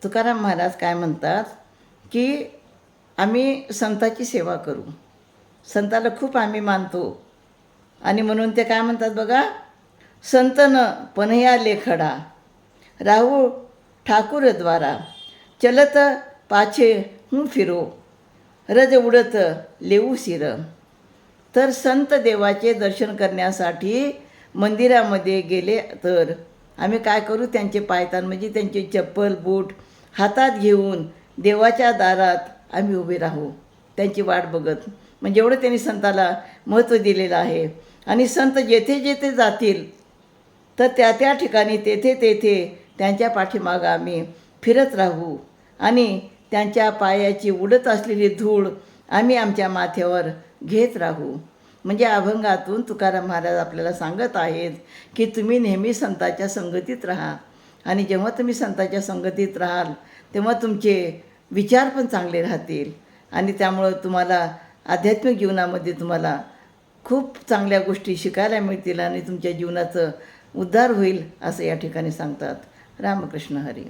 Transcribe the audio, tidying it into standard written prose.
तुकाराम महाराज काय म्हणतात की आम्ही संताची सेवा करू, संताला खूप आम्ही मानतो. आणि म्हणून ते काय म्हणतात बघा, संतन पनया लेखडा राहू ठाकूर द्वारा चलत पाछे हूँ फिरो रज उडत लेऊ सिर. तर संत देवाचे दर्शन करण्यासाठी मंदिरामध्ये गेले तर आम्ही काय करू, त्यांचे पायतान म्हणजे त्यांचे चप्पल बूट हातात घेऊन देवाच्या दारात आम्ही उभे राहू, त्यांची वाट बघत. म्हणजे एवढं त्यांनी संताला महत्त्व दिलेलं आहे. आणि संत जेथे जेथे जातील तर त्या त्या ठिकाणी तेथे तेथे त्यांच्या पाठीमागं आम्ही फिरत राहू आणि त्यांच्या पायाची उडत असलेली धूळ आम्ही आमच्या माथ्यावर घेत राहू. म्हणजे अभंगातून तुकाराम महाराज आपल्याला सांगत आहेत की तुम्ही नेहमी संताच्या संगतीत राहा. आणि जेव्हा तुम्ही संताच्या संगतीत राहाल तेव्हा तुमचे विचार पण चांगले राहतील आणि त्यामुळं तुम्हाला आध्यात्मिक जीवनामध्ये तुम्हाला खूप चांगल्या गोष्टी शिकायला मिळतील आणि तुमच्या जीवनाचं उद्धार होईल असं या ठिकाणी सांगतात. रामकृष्ण हरी.